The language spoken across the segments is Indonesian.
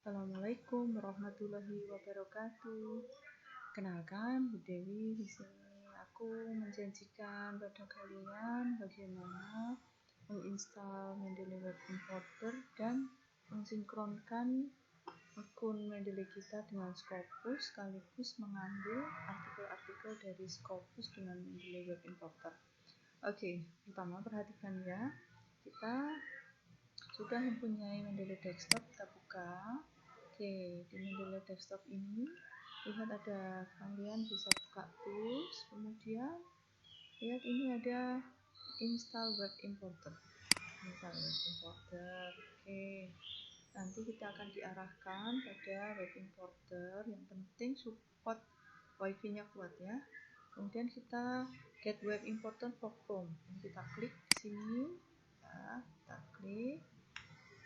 Assalamualaikum warahmatullahi wabarakatuh. Kenalkan, Bu Dewi di sini. Aku menjanjikan pada kalian bagaimana menginstal Mendeley Web Importer dan mensinkronkan akun Mendeley kita dengan Scopus, sekaligus mengambil artikel-artikel dari Scopus dengan Mendeley Web Importer. Oke, pertama perhatikan ya. Kita sudah mempunyai Mendeley Desktop, kita buka. Oke, di Mendeley Desktop ini lihat ada, kalian bisa buka tools, kemudian lihat ini ada install web importer. Oke, nanti kita akan diarahkan pada web importer. Yang penting support wifi nya kuat ya. Kemudian kita get web importer for Chrome, kita klik di sini ya, kita klik,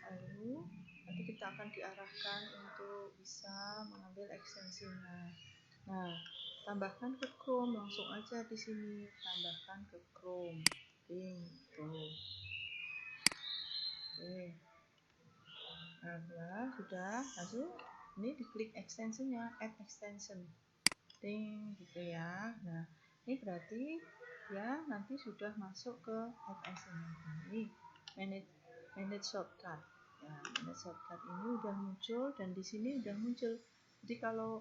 lalu nanti kita akan diarahkan untuk bisa mengambil ekstensinya. Nah, tambahkan ke Chrome, langsung aja di sini tambahkan ke Chrome. Oke. Nah, sudah, langsung ini diklik extensionnya, add extension. Gitu ya. Nah, ini berarti ya nanti sudah masuk ke add extension. Ini manage shortcut. Ya, manage shortcut ini udah muncul dan di sini udah muncul. Jadi kalau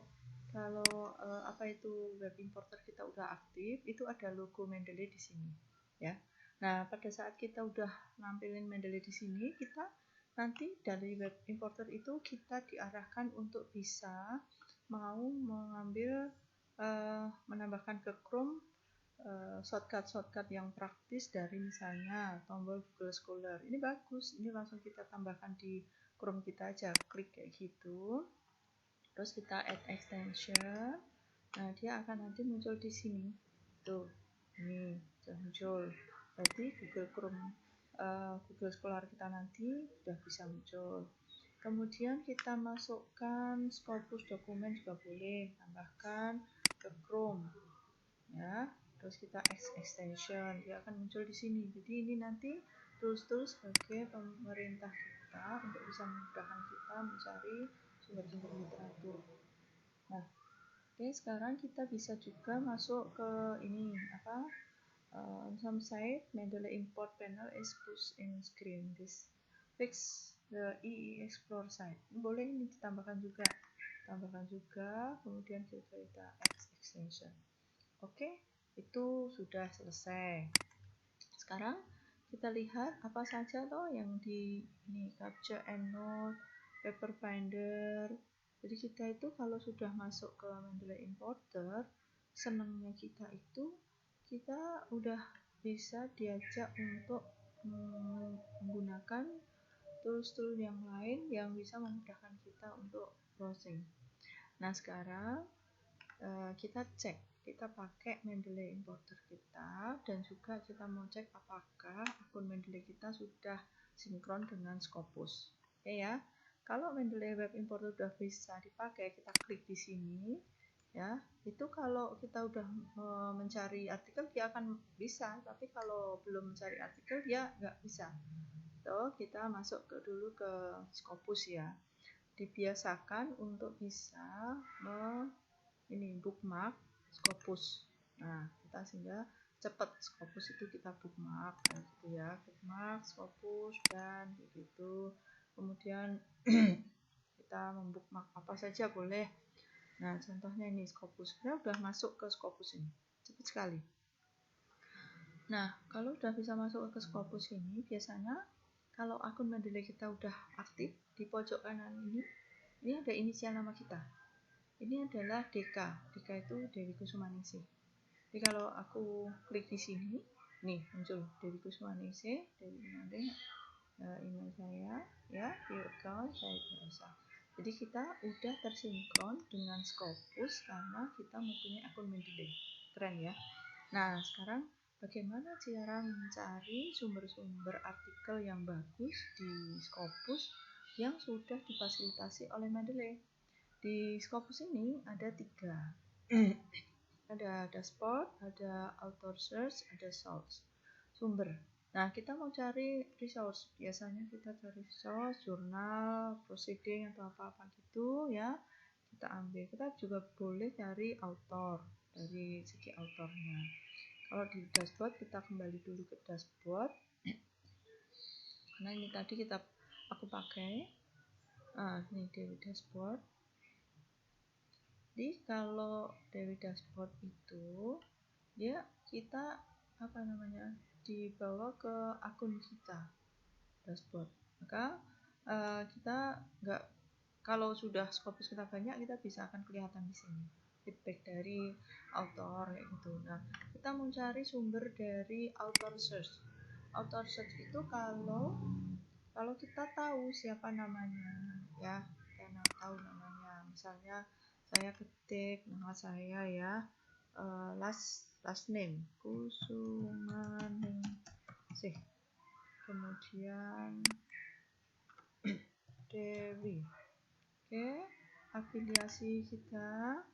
apa itu web importer kita udah aktif, itu ada logo Mendeley di sini, ya. Nah, pada saat kita udah nampilin Mendeley di sini, kita nanti dari web importer itu kita diarahkan untuk bisa mau mengambil menambahkan ke Chrome shortcut yang praktis dari misalnya tombol Google Scholar. Ini bagus, ini langsung kita tambahkan di Chrome kita aja, klik kayak gitu. Terus kita add extension. Nah, dia akan nanti muncul di sini. Tuh, ini sudah muncul. Berarti Google Scholar kita nanti sudah bisa muncul. Kemudian kita masukkan Scopus dokumen juga boleh, tambahkan ke Chrome. Ya, terus kita extension, dia akan muncul di sini. Jadi ini nanti tools-tools sebagai pemerintah kita untuk bisa memudahkan kita mencari sumber-sumber literatur. Nah, oke, sekarang kita bisa juga masuk ke ini on some site Mendeley import panel is pushed in screen. This fix the EE Explore site. Boleh ini ditambahkan juga. Kemudian kita add extension. Oke, itu sudah selesai. Sekarang kita lihat apa saja toh yang di ini capture EndNote, paper binder. Jadi kita itu kalau sudah masuk ke Mendeley importer, senangnya kita itu kita udah bisa diajak untuk menggunakan tools-tools yang lain yang bisa memudahkan kita untuk browsing. Nah, sekarang kita cek, kita pakai Mendeley importer kita, dan juga kita mau cek apakah akun Mendeley kita sudah sinkron dengan Scopus. Oke ya. Kalau Mendeley Web Importer sudah bisa dipakai, kita klik di sini ya. Itu kalau kita udah mencari artikel dia akan bisa, tapi kalau belum mencari artikel dia nggak bisa. Tuh, kita masuk dulu ke Scopus ya. Dibiasakan untuk bisa bookmark Scopus. Nah, kita sehingga cepat Scopus itu kita bookmark kayak gitu ya, bookmark Scopus dan begitu. Kemudian kita membookmark apa saja boleh. Nah, contohnya ini Scopus. Kita udah masuk ke Scopus ini, cepat sekali. Nah, kalau udah bisa masuk ke Scopus ini, biasanya kalau akun Mendeley kita udah aktif, di pojok kanan ini ada inisial nama kita. Ini adalah DK. DK itu Dewi Kusumaningsih. Jadi kalau aku klik di sini, nih muncul Dewi Kusumaningsih, email saya, ya, view account saya biasa. Jadi kita udah tersinkron dengan Scopus karena kita mempunyai akun Mendeley. Keren ya. Nah, sekarang bagaimana cara mencari sumber-sumber artikel yang bagus di Scopus yang sudah difasilitasi oleh Mendeley? Di Scopus ini ada 3. Ada dashboard, ada author search, ada source. Sumber. Nah, kita mau cari resource. Biasanya kita cari resource, jurnal, proceeding atau apa-apa gitu ya. Kita ambil. Kita juga boleh cari author dari segi autornya. Kalau di dashboard kita kembali dulu ke dashboard. Karena ini tadi aku pakai. Ini Dewi dashboard. Jadi kalau Dewi dashboard itu dia kita dibawa ke akun kita dashboard. Maka kita nggak, kalau sudah Scopus kita banyak, kita bisa akan kelihatan di sini feedback dari author kayak gitu. Nah, kita mau cari sumber dari author search. Author search itu kalau kita tahu siapa namanya, ya, kita tahu namanya. Misalnya saya ketik nama saya ya, last name Kusumaningsih, kemudian Dewi. Oke, afiliasi kita.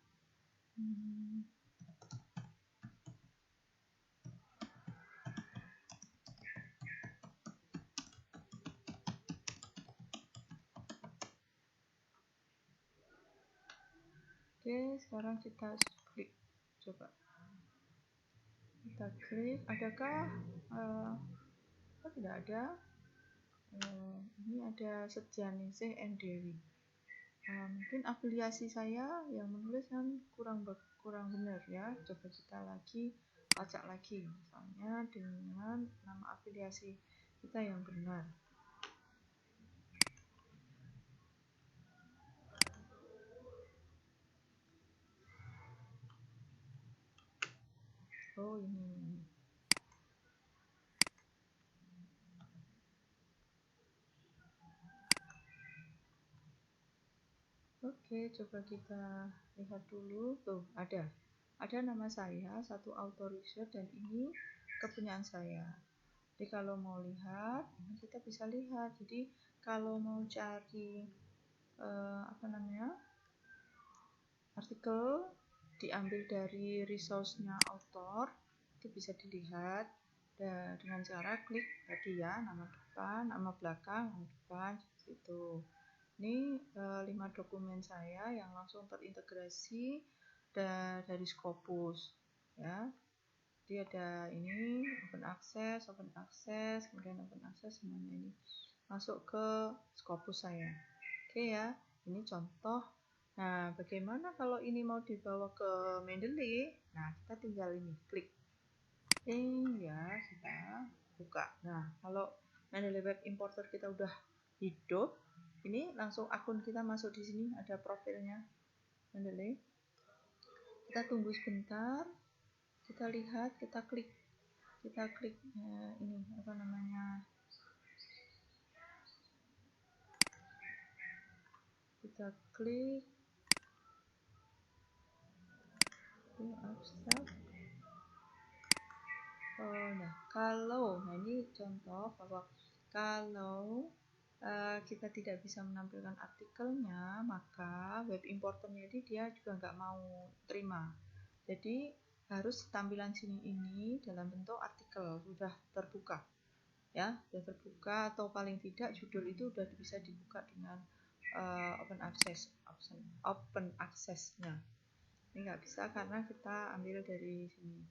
Oke, sekarang kita klik, coba kita klik, adakah tidak ada. Ini ada Setyaningsih and Dewi. Mungkin afiliasi saya yang menulis kan kurang benar ya. Coba kita lacak lagi, misalnya dengan nama afiliasi kita yang benar. Oh, ini. Oke, coba kita lihat dulu. Tuh, ada nama saya, satu author research, dan ini kepunyaan saya. Jadi kalau mau lihat, ini kita bisa lihat. Jadi kalau mau cari artikel diambil dari resource-nya author, itu bisa dilihat dengan cara klik tadi ya, nama depan, nama belakang, nama depan, itu. Ini 5 dokumen saya yang langsung terintegrasi dari Scopus ya. Jadi ada ini open access, kemudian open access, semuanya ini masuk ke Scopus saya. Oke ya, ini contoh. Nah, bagaimana kalau ini mau dibawa ke Mendeley? Nah, kita tinggal ini klik. Ya, kita buka. Nah, kalau Mendeley Web Importer kita udah hidup, ini langsung akun kita masuk di sini, ada profilnya Mendeley. Kita tunggu sebentar, kita lihat, kita klik ini kita klik abstrak. Nah ini contoh bahwa kalau kita tidak bisa menampilkan artikelnya, maka web importernya dia juga nggak mau terima. Jadi harus tampilan sini ini dalam bentuk artikel sudah terbuka ya, sudah terbuka, atau paling tidak judul itu sudah bisa dibuka dengan open access-nya. Ini nggak bisa karena kita ambil dari sini.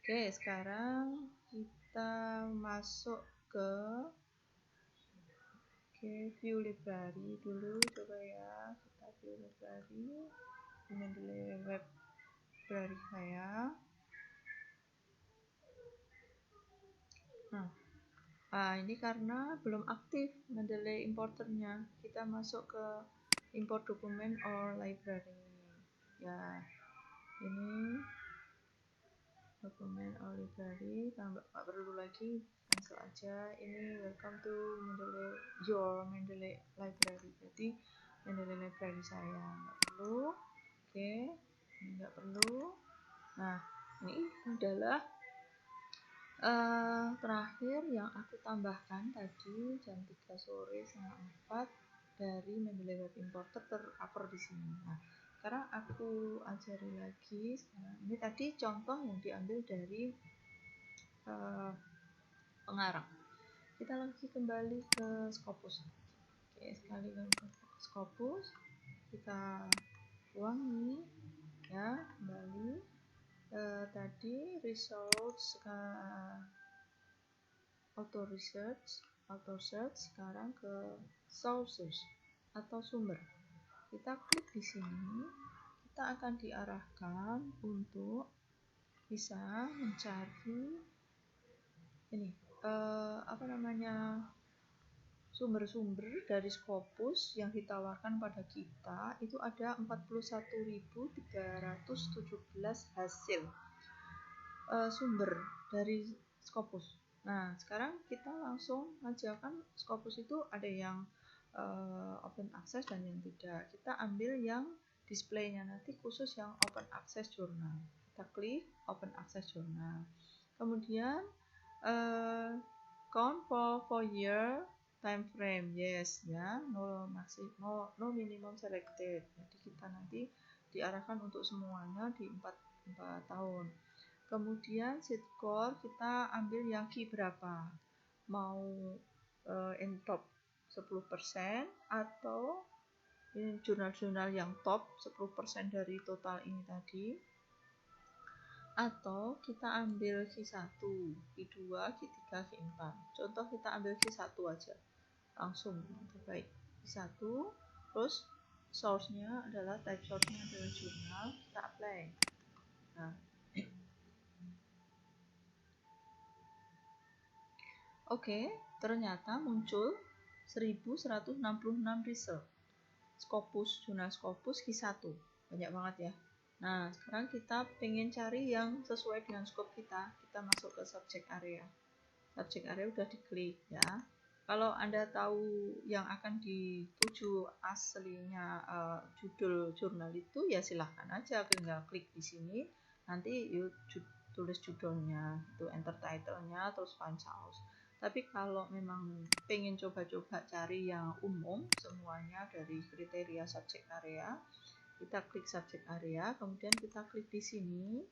Oke, sekarang kita masuk ke view library dulu, coba ya, kita view library dengan Mendeley web library saya. Nah, ini karena belum aktif Mendeley importernya, kita masuk ke import dokumen or library ya. Ini dokumen or library, nggak perlu lagi, cancel aja. Ini welcome to your Mendeley library. Jadi Mendeley library saya nggak perlu. Oke, ini nggak perlu. Nah, ini adalah terakhir yang aku tambahkan tadi jam 3 sore setengah 4 dari Mendeley Web Importer terupload di sini. Nah, sekarang aku ajari lagi. Ini tadi contoh yang diambil dari pengarang. Kita lagi kembali ke Scopus. Oke, sekali ke Scopus, kita ulangi ya, kembali tadi resource auto search, sekarang ke sources atau sumber. Kita klik di sini, kita akan diarahkan untuk bisa mencari ini sumber-sumber dari Scopus yang ditawarkan pada kita. Itu ada 41.317 hasil sumber dari Scopus. Nah, sekarang kita langsung aja, kan Scopus itu ada yang open access dan yang tidak. Kita ambil yang displaynya nanti khusus yang open access journal. Kita klik open access journal. Kemudian count for year time frame, yes ya, no minimum selected. Jadi kita nanti diarahkan untuk semuanya di 4 tahun. Kemudian seed score kita ambil yang key berapa, mau in top 10% atau ini jurnal-jurnal yang top 10% dari total ini tadi, atau kita ambil Q1, Q2, Q3, Q4. Contoh kita ambil Q1 aja langsung, baik Q1, terus source-nya adalah type source-nya adalah jurnal, kita apply. Nah, oke, ternyata muncul 1166 result Scopus, jurnal Scopus Q1, banyak banget ya. Nah, sekarang kita pengen cari yang sesuai dengan scope kita masuk ke subject area. Subject area udah diklik ya. Kalau Anda tahu yang akan dituju aslinya judul jurnal itu, ya silahkan aja tinggal klik di sini. Nanti tulis judulnya, itu enter title-nya, terus find source. Tapi kalau memang pengen coba-coba cari yang umum semuanya dari kriteria subject area, kita klik subject area, kemudian kita klik di sini,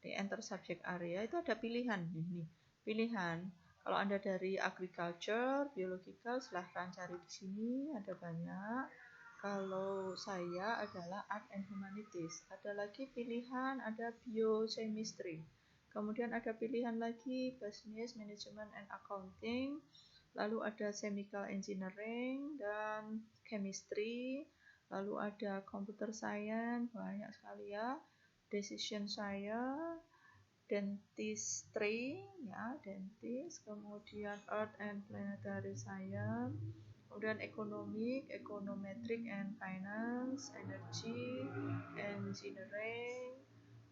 di enter subject area, itu ada pilihan nih, pilihan. Kalau Anda dari agriculture, biological, silahkan cari di sini, ada banyak. Kalau saya adalah art and humanities, ada lagi pilihan, ada biochemistry. Kemudian ada pilihan lagi business, management and accounting. Lalu ada chemical engineering dan chemistry. Lalu ada computer science, banyak sekali ya. Decision science, dentistry ya, dentist, kemudian earth and planetary science, kemudian econometric and finance, energy, engineering,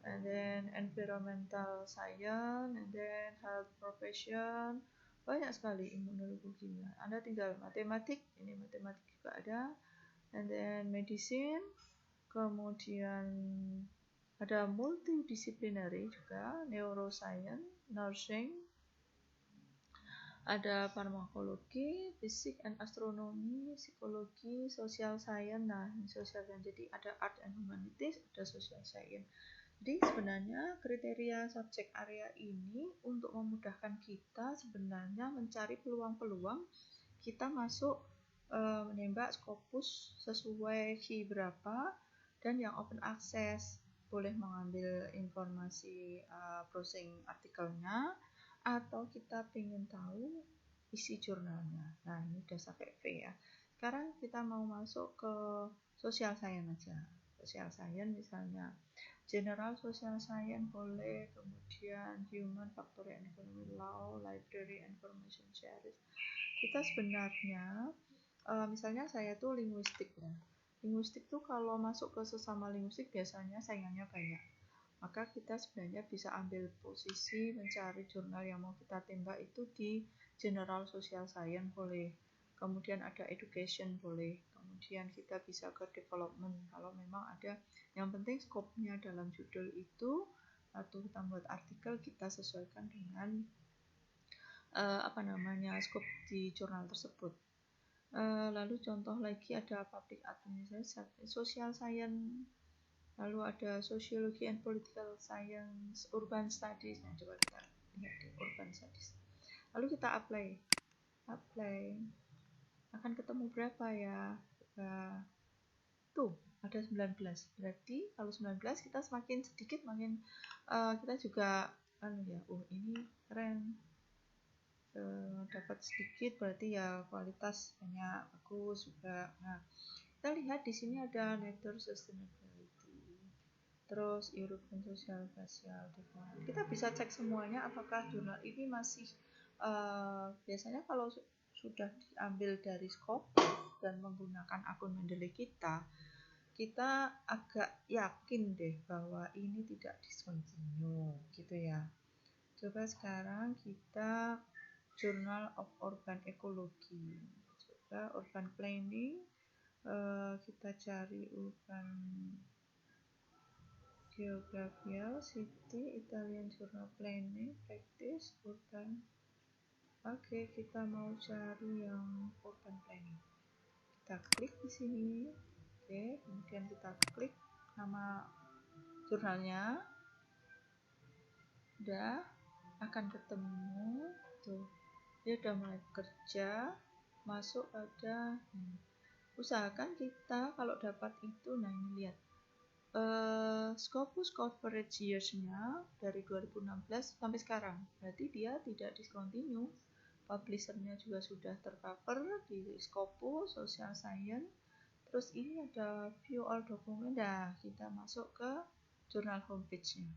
and then environmental science, and then health profession, banyak sekali, imunologi, kimia. Anda tinggal matematik, ini matematik juga ada, and then medicine, kemudian ada multidisciplinary juga, neuroscience, nursing, ada farmakologi, fisik and astronomi, psikologi, social science. Nah, ini social science, jadi ada art and humanities, ada social science. Jadi sebenarnya kriteria subject area ini untuk memudahkan kita sebenarnya mencari peluang-peluang kita masuk menembak Scopus sesuai key berapa, dan yang open access boleh mengambil informasi browsing artikelnya, atau kita ingin tahu isi jurnalnya. Nah, ini udah sampai V ya. Sekarang kita mau masuk ke social science aja. Social science misalnya general social science boleh, kemudian human, factorial and economic law, library, information sharing. Kita sebenarnya misalnya saya tuh linguistik ya. Linguistik tuh kalau masuk ke sesama linguistik biasanya saingannya banyak. Maka kita sebenarnya bisa ambil posisi mencari jurnal yang mau kita tembak itu di general social science boleh. Kemudian ada education boleh. Kemudian kita bisa ke development kalau memang ada. Yang penting skopnya dalam judul itu atau kita buat artikel kita sesuaikan dengan skop di jurnal tersebut. Lalu contoh lagi ada public administration, social science, lalu ada sociology and political science, urban studies. Nah, coba kita lihat di urban studies. Lalu kita apply akan ketemu berapa ya? Tuh ada 19. Berarti kalau 19 kita semakin sedikit makin kita juga ini keren, dapat sedikit berarti ya kualitas banyak, bagus juga. Nah, kita lihat di sini ada Nature Sustainability, terus European Social Development. Kita bisa cek semuanya apakah jurnal ini masih biasanya kalau sudah diambil dari Scopus dan menggunakan akun Mendeley kita agak yakin deh bahwa ini tidak discontinue gitu ya. Coba sekarang kita Journal of Urban Ecology, coba urban planning, kita cari urban geographical city, Italian Journal Planning Practice urban. Oke, kita mau cari yang urban planning. Kita klik di sini. Oke, kemudian kita klik nama jurnalnya. Udah akan ketemu tuh. Dia udah mulai kerja, masuk pada usahakan kita kalau dapat itu, nah ini lihat Scopus coverage years-nya dari 2016 sampai sekarang, berarti dia tidak discontinue. Publisher-nya juga sudah tercover di Scopus Social Science. Terus ini ada view all document. Nah, kita masuk ke jurnal homepage-nya.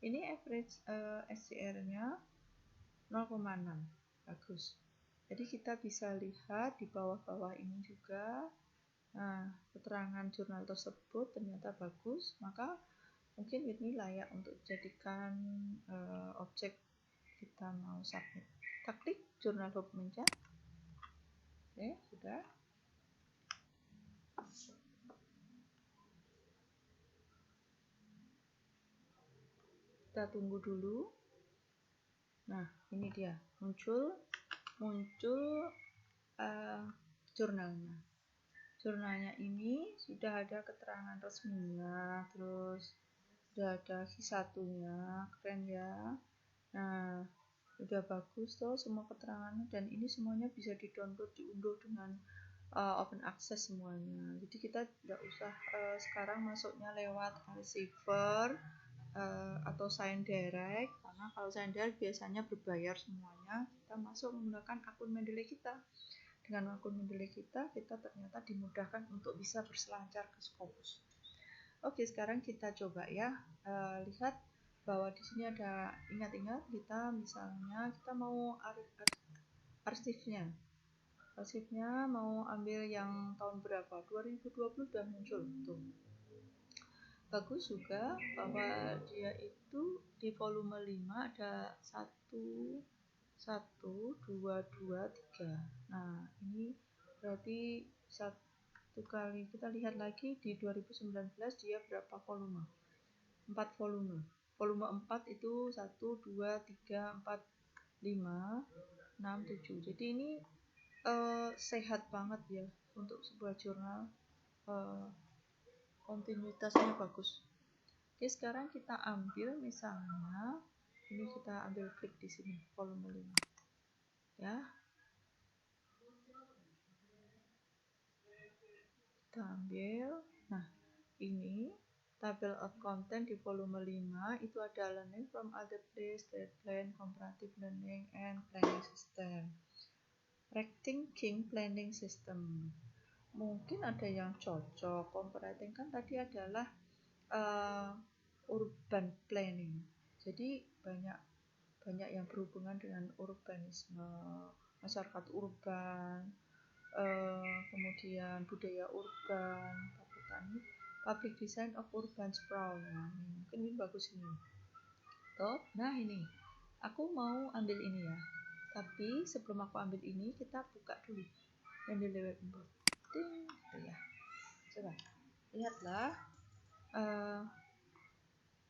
Ini average SCR-nya 0,6, bagus. Jadi kita bisa lihat di bawah-bawah ini juga. Nah, keterangan jurnal tersebut ternyata bagus, maka mungkin ini layak untuk dijadikan objek kita mau submit. Kita klik jurnal dokumennya. Oke, sudah. Kita tunggu dulu. Nah, ini dia muncul jurnalnya. Jurnalnya ini sudah ada keterangan resminya, terus sudah ada Q1-nya, keren ya. Nah, udah bagus tuh semua keterangannya, dan ini semuanya bisa di-download, diunduh dengan open access semuanya. Jadi kita tidak usah sekarang masuknya lewat receiver atau sign direct, karena kalau sign direct biasanya berbayar semuanya. Kita masuk menggunakan akun Mendeley kita. Dengan akun Mendeley kita ternyata dimudahkan untuk bisa berselancar ke Scopus. Oke, sekarang kita coba ya lihat bahwa di sini ada, ingat-ingat kita misalnya kita mau arsipnya mau ambil yang tahun berapa, 2020 sudah muncul tuh. Bagus juga bahwa dia itu di volume 5 ada 1, 2, 3. Nah, ini berarti satu kali kita lihat lagi di 2019 dia berapa volume? 4 volume. Volume 4 itu 1, 2, 3, 4, 5, 6, 7. Jadi ini sehat banget ya untuk sebuah jurnal. Kontinuitasnya bagus. Oke, sekarang kita ambil misalnya ini, kita ambil klik di sini volume 5 ya. Kita ambil, nah ini tabel of content di volume 5 itu ada learning from other place, state plan, comparative learning, and planning system. Rethinking planning system, mungkin ada yang cocok. Comparating kan tadi adalah urban planning, jadi banyak yang berhubungan dengan urbanisme, masyarakat urban, kemudian budaya urban, public design of urban sprawl. Nah, mungkin ini bagus ini. Top. Nah, ini aku mau ambil ini ya. Tapi sebelum aku ambil ini, kita buka dulu Mendeley Web Importer. Gitu ya. Coba lihatlah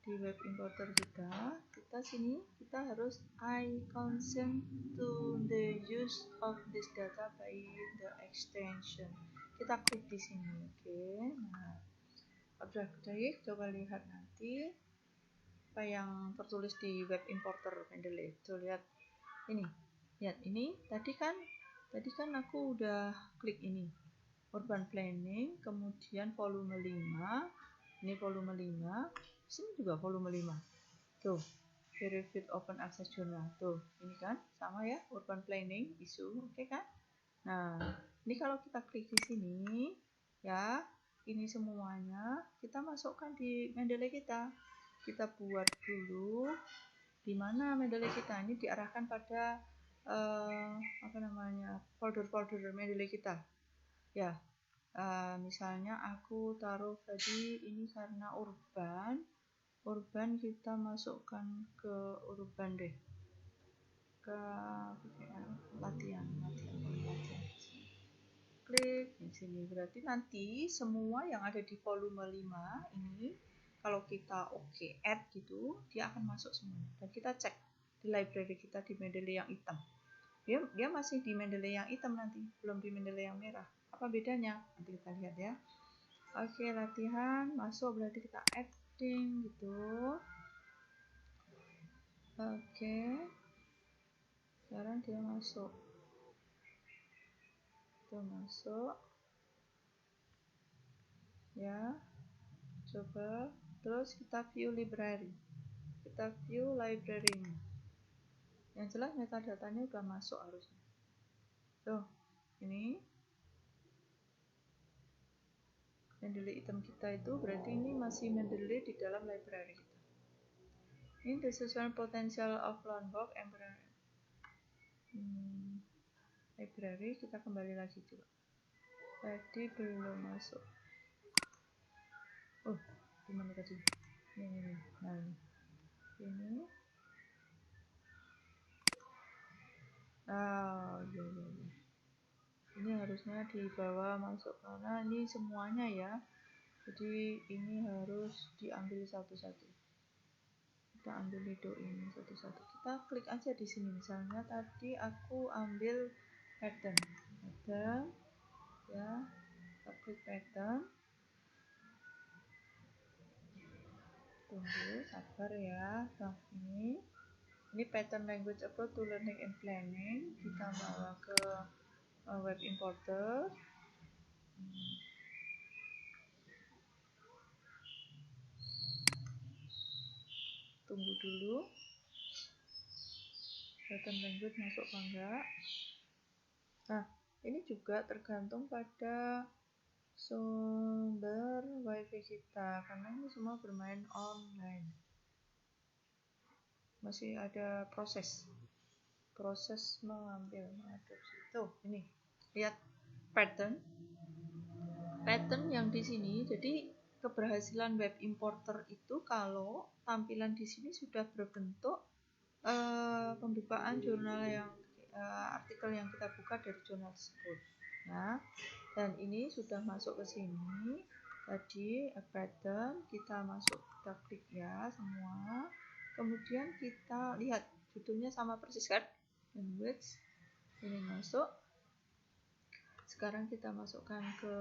di web importer kita sini kita harus I consent to the use of this data by the extension. Kita klik di sini, oke. Nah, udah klik, coba lihat nanti apa yang tertulis di web importer Mendeley. Tuh lihat ini, Lihat ini tadi kan aku udah klik ini urban planning, kemudian volume 5, ini volume 5, sini juga volume 5. Tuh, peer-reviewed open access journal. Tuh, ini kan sama ya, urban planning isu, oke kan? Nah, ini kalau kita klik di sini ya, ini semuanya kita masukkan di Mendeley kita. Kita buat dulu di mana Mendeley kita ini diarahkan pada folder-folder Mendeley kita. Ya, misalnya aku taruh tadi ini karena urban kita masukkan ke urban deh, ke latihan. Klik di sini, berarti nanti semua yang ada di volume 5 ini kalau kita add gitu, dia akan masuk semua. Dan kita cek di library kita di Mendeley yang hitam. Dia masih di Mendeley yang hitam nanti, belum di Mendeley yang merah. Apa bedanya? Nanti kita lihat ya. Oke, latihan masuk berarti kita adding gitu. Oke. Sekarang dia masuk. Itu masuk. Ya. Coba terus kita view library. Kita view library-nya. Yang jelas metadatanya udah masuk harusnya. Tuh, ini Mendeley item kita itu berarti ini masih Mendeley di dalam library kita. Ini the assessment potential of Lombok library, kita kembali lagi coba. Tadi belum masuk. Oh, gimana tadi? Ini. Nah, ini. Iya. Ini harusnya dibawa masuk karena ini semuanya ya. Jadi ini harus diambil satu-satu. Kita ambil video ini satu-satu. Kita klik aja di sini. Misalnya tadi aku ambil pattern, ya. Kita klik pattern. Tunggu, sabar ya. Nah, ini pattern language approach to learning and planning. Kita bawa ke web importer. Tunggu dulu. Pattern language masuk apa enggak? Nah, ini juga tergantung pada sumber wifi kita karena ini semua bermain online. Masih ada proses mengadopsi. Tuh, ini lihat pattern yang di sini. Jadi keberhasilan web importer itu kalau tampilan di sini sudah berbentuk pembukaan jurnal yang artikel yang kita buka dari jurnal tersebut. Nah, dan ini sudah masuk ke sini. Tadi pattern kita klik ya semua. Kemudian kita lihat judulnya sama persis kan? Language. Ini masuk. Sekarang kita masukkan ke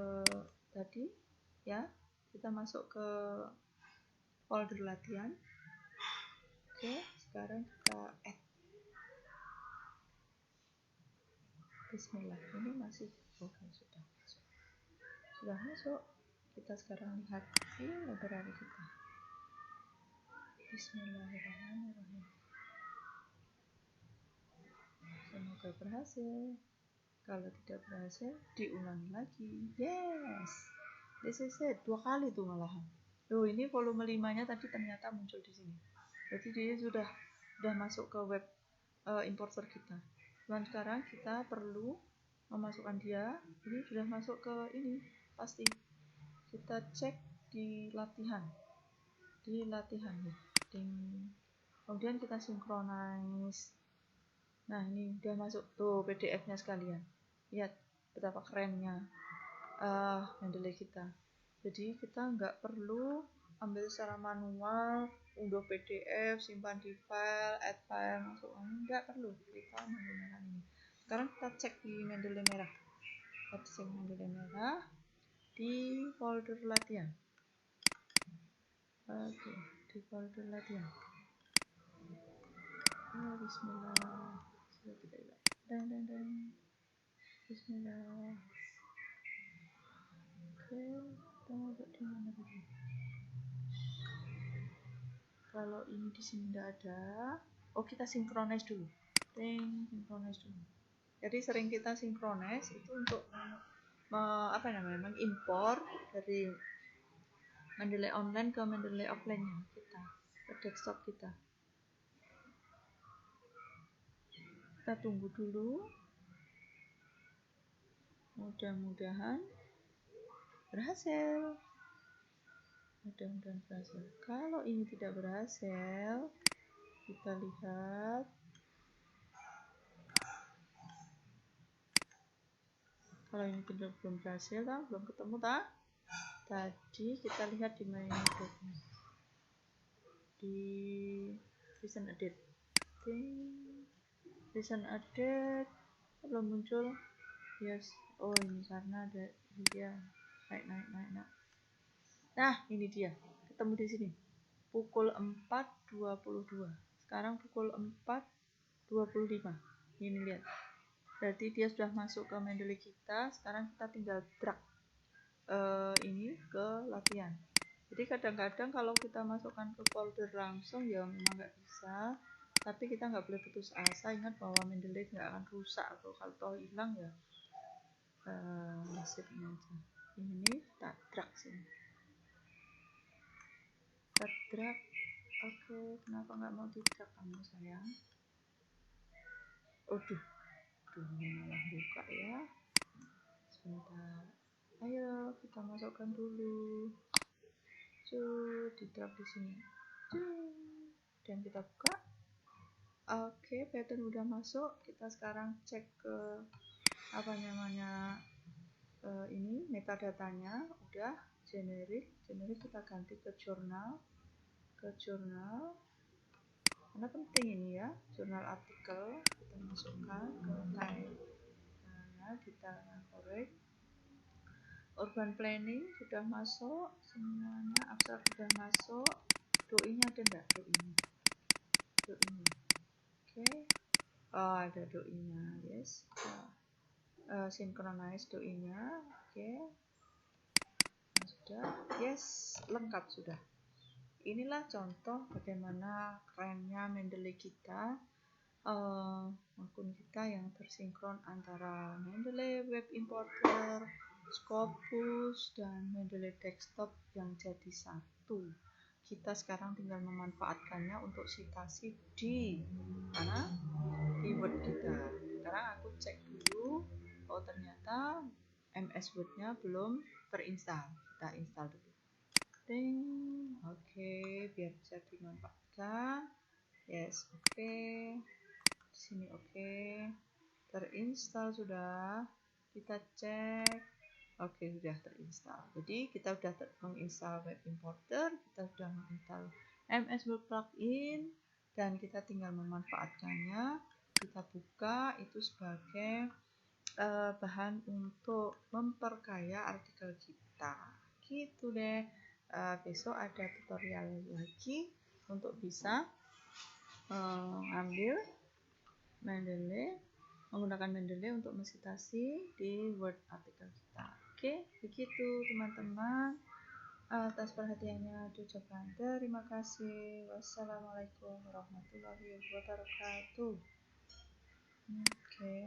tadi ya. Kita masuk ke folder latihan. Oke, sekarang kita add. Bismillah, ini masih oke, sudah masuk. Kita sekarang lihat di library kita. Bismillahirrahmanirrahim. Semoga berhasil. Kalau tidak berhasil, diulangi lagi. Yes, this is it. 2 kali tuh malahan. Loh, ini volume 5-nya tadi ternyata muncul di sini. Berarti dia sudah masuk ke web importer kita. Dan sekarang kita perlu memasukkan dia. Ini sudah masuk ke ini pasti. Kita cek di latihan nih. Kemudian kita synchronize. Nah, ini udah masuk tuh PDF-nya sekalian. Lihat betapa kerennya Mendeley kita. Jadi kita nggak perlu ambil secara manual, unduh PDF, simpan di file, add file, masukkan, nggak perlu. Kita menggunakan ini. Sekarang kita cek di Mendeley merah. Kita cek Mendeley merah di folder latihan. Oke, di folder latihan. Bismillah. Sudah kita lihat. Bismillah. Oke, kita masuk di mana tadi? Kalau ini di sini tidak ada, kita synchronize dulu. Synchronize dulu. Jadi sering kita synchronize itu untuk mengimpor dari Mendeley online ke Mendeley offline-nya kita, ke desktop kita. Kita tunggu dulu. Mudah-mudahan berhasil. Kalau ini tidak berhasil, kita lihat. Kalau ini belum berhasil, belum ketemu, tadi kita lihat di main mode-nya. Di recent edit. Recent edit belum muncul. Yes. Ini karena ada dia naik. Nah, ini dia. Ketemu di sini. Pukul 4.22. Sekarang pukul 4.25. Ini lihat. Berarti dia sudah masuk ke Mendeley kita. Sekarang kita tinggal drag ini ke latihan. Jadi kadang-kadang kalau kita masukkan ke folder langsung ya memang nggak bisa. Tapi kita nggak boleh putus asa. Ingat bahwa Mendeley nggak akan rusak. Atau kalau toh hilang ya nasibnya aja. Ini kita drag sini. Kita drag. Oke, kenapa nggak mau di drag kamu sayang? Malah buka ya. Sebentar. Ayo kita masukkan dulu. Di drag di sini. Dan kita buka. Oke, pattern udah masuk. Kita sekarang cek ke ini metadatanya udah generic kita ganti ke jurnal karena penting ini ya, jurnal artikel kita masukkan ke type. Kita korek. Urban planning sudah masuk semuanya, abstrak sudah masuk. Doi-nya ada enggak? Doi-nya. Oke. Ada doi-nya. Yes. Synchronize doi-nya. Oke. Sudah. Yes, lengkap sudah. Inilah contoh bagaimana kerennya Mendeley kita, akun kita yang tersinkron antara Mendeley Web Importer, Scopus, dan Mendeley Desktop yang jadi satu. Kita sekarang tinggal memanfaatkannya untuk citasi di mana? Di Word kita. Sekarang aku cek dulu. Ternyata MS Word-nya belum terinstall. Kita install dulu. Oke, biar bisa dimanfaatkan. Yes, oke. Di sini oke. Terinstall sudah. Kita cek. Oke, sudah terinstall. Jadi kita sudah menginstal Web Importer, kita sudah menginstal MS Word Plugin, dan kita tinggal memanfaatkannya. Kita buka itu sebagai bahan untuk memperkaya artikel kita. Gitu deh. Besok ada tutorial lagi untuk bisa ambil menggunakan Mendeley untuk mensitasi di Word artikel kita. Oke, begitu teman-teman. Atas perhatiannya diucapkan terima kasih. Wassalamualaikum warahmatullahi wabarakatuh. Oke.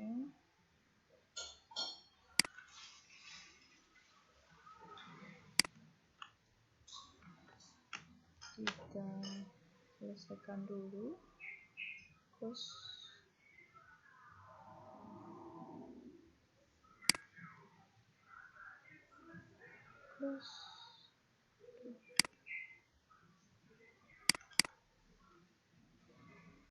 Kita selesaikan dulu. Terus